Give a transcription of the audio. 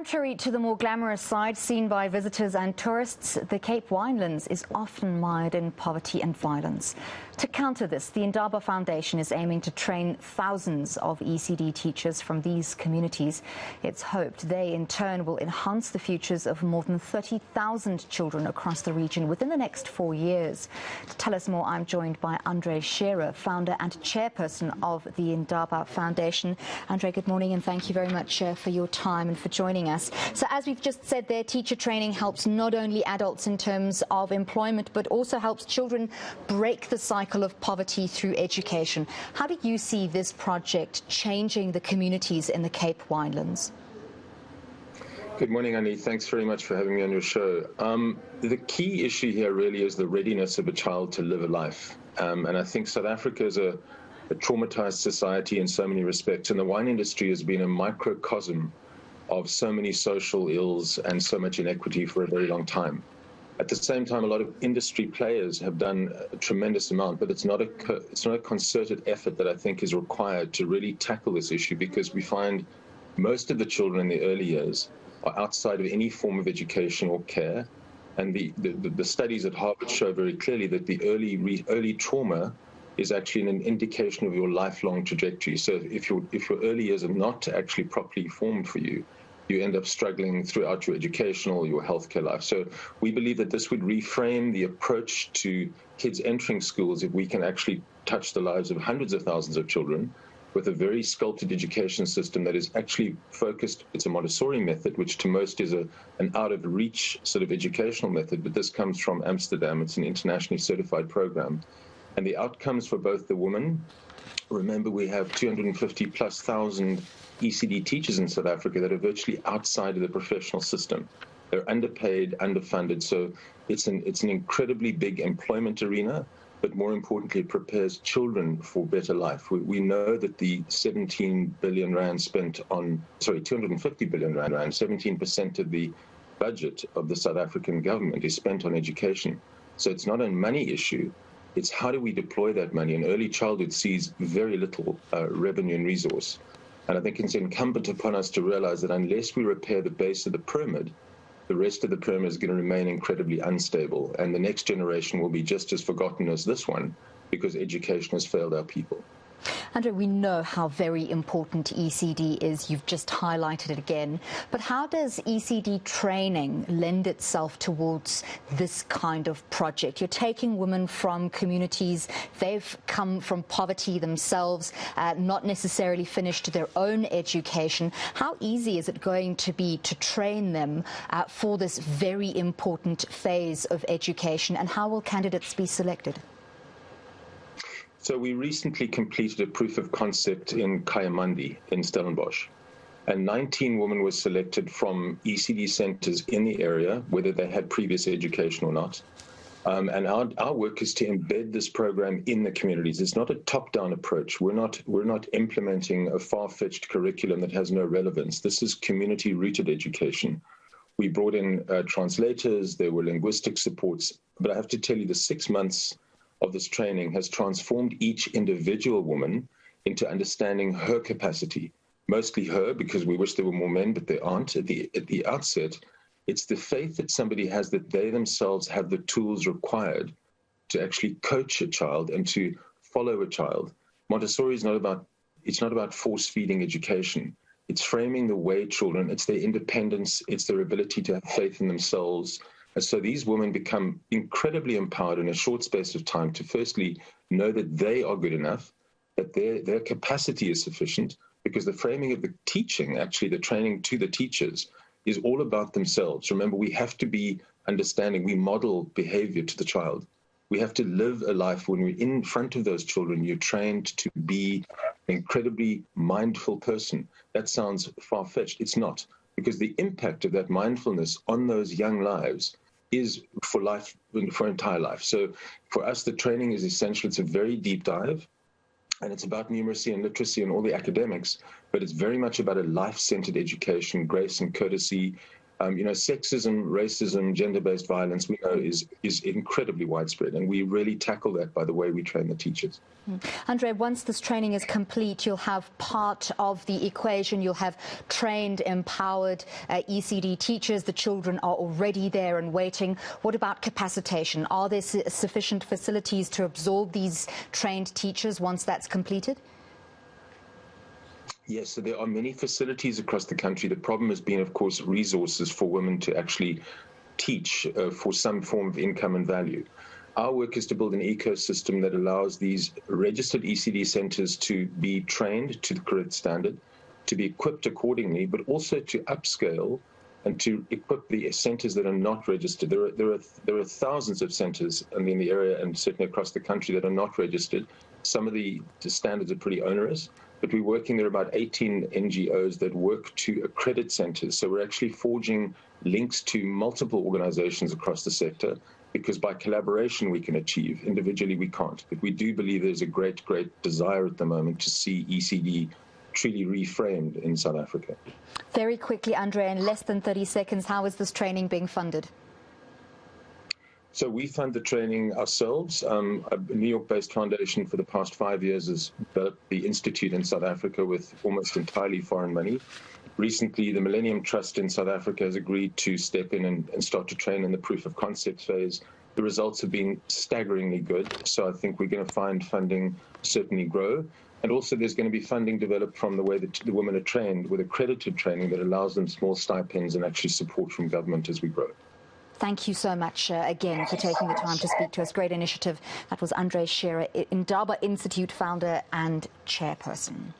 Contrary to the more glamorous side seen by visitors and tourists, the Cape Winelands is often mired in poverty and violence. To counter this, the Indaba Foundation is aiming to train thousands of ECD teachers from these communities. It's hoped they, in turn, will enhance the futures of more than 30,000 children across the region within the next 4 years. To tell us more, I'm joined by Andre Shearer, founder and chairperson of the Indaba Foundation. Andre, good morning, and thank you very much for your time and for joining us. So as we've just said there, teacher training helps not only adults in terms of employment, but also helps children break the cycle of poverty through education. How do you see this project changing the communities in the Cape Winelands? Good morning, Annie. Thanks very much for having me on your show. The key issue here really is the readiness of a child to live a life. And I think South Africa is a traumatized society in so many respects, and the wine industry has been a microcosm of so many social ills and so much inequity for a very long time. At the same time, a lot of industry players have done a tremendous amount, but it's not a concerted effort that I think is required to really tackle this issue, because we find most of the children in the early years are outside of any form of education or care. And the studies at Harvard show very clearly that the early trauma is actually an indication of your lifelong trajectory. So if your early years are not actually properly formed for you, you end up struggling throughout your educational, your healthcare life. So we believe that this would reframe the approach to kids entering schools if we can actually touch the lives of hundreds of thousands of children with a very sculpted education system that is actually focused. It's a Montessori method, which to most is an out-of-reach sort of educational method, but this comes from Amsterdam. It's an internationally certified program. And the outcomes for both the woman, remember we have 250,000+ ECD teachers in South Africa that are virtually outside of the professional system. They're underpaid, underfunded, so it's an incredibly big employment arena, but more importantly, it prepares children for better life. We know that the 17 billion rand spent on, 250 billion rand, 17% of the budget of the South African government is spent on education. So it's not a money issue. It's how do we deploy that money? And early childhood sees very little revenue and resource. And I think it's incumbent upon us to realize that unless we repair the base of the pyramid, the rest of the pyramid is going to remain incredibly unstable. And the next generation will be just as forgotten as this one, because education has failed our people. Andre, we know how very important ECD is. You've just highlighted it again. But how does ECD training lend itself towards this kind of project? You're taking women from communities, they've come from poverty themselves, not necessarily finished their own education. How easy is it going to be to train them for this very important phase of education, and how will candidates be selected? So we recently completed a proof of concept in Kayamandi in Stellenbosch, and 19 women were selected from ECD centers in the area, whether they had previous education or not. And our work is to embed this program in the communities. It's not a top-down approach. We're not implementing a far-fetched curriculum that has no relevance. This is community-rooted education. We brought in translators, there were linguistic supports, but I have to tell you, the 6 months of this training has transformed each individual woman into understanding her capacity. Mostly her, because we wish there were more men, but there aren't. At the outset, it's the faith that somebody has that they themselves have the tools required to actually coach a child and to follow a child. Montessori is not about force-feeding education. It's framing the way children, it's their independence, it's their ability to have faith in themselves. And so these women become incredibly empowered in a short space of time to firstly know that they are good enough, that their capacity is sufficient, because the framing of the teaching, actually the training to the teachers, is all about themselves. Remember, we have to be understanding, we model behavior to the child. We have to live a life when we're in front of those children. You're trained to be an incredibly mindful person. That sounds far-fetched. It's not, because the impact of that mindfulness on those young lives is for life, for entire life. So for us, the training is essential. It's a very deep dive, and it's about numeracy and literacy and all the academics, but it's very much about a life-centered education, grace and courtesy, Sexism, racism, gender-based violence, we know is incredibly widespread, and we really tackle that by the way we train the teachers. Andre, once this training is complete, you'll have part of the equation. You'll have trained, empowered ECD teachers. The children are already there and waiting. What about capacitation? Are there sufficient facilities to absorb these trained teachers once that's completed? Yes, so there are many facilities across the country. The problem has been, of course, resources for women to actually teach for some form of income and value. Our work is to build an ecosystem that allows these registered ECD centres to be trained to the correct standard, to be equipped accordingly, but also to upscale and to equip the centres that are not registered. There are thousands of centres in the area and certainly across the country that are not registered. Some of the standards are pretty onerous, but we're working, there are about 18 NGOs that work to accredit centres. So we're actually forging links to multiple organisations across the sector, because by collaboration we can achieve. Individually we can't. But we do believe there's a great desire at the moment to see ECD truly reframed in South Africa. Very quickly, Andre, in less than 30 seconds, how is this training being funded? So we fund the training ourselves. A New York-based foundation for the past 5 years has developed the institute in South Africa with almost entirely foreign money. Recently, the Millennium Trust in South Africa has agreed to step in and start to train in the proof of concept phase. The results have been staggeringly good, so I think we're going to find funding certainly grow. And also there's going to be funding developed from the way that the women are trained with accredited training that allows them small stipends and actually support from government as we grow. Thank you so much again for taking the time to speak to us. Great initiative. That was Andre Shearer, Indaba Institute founder and chairperson.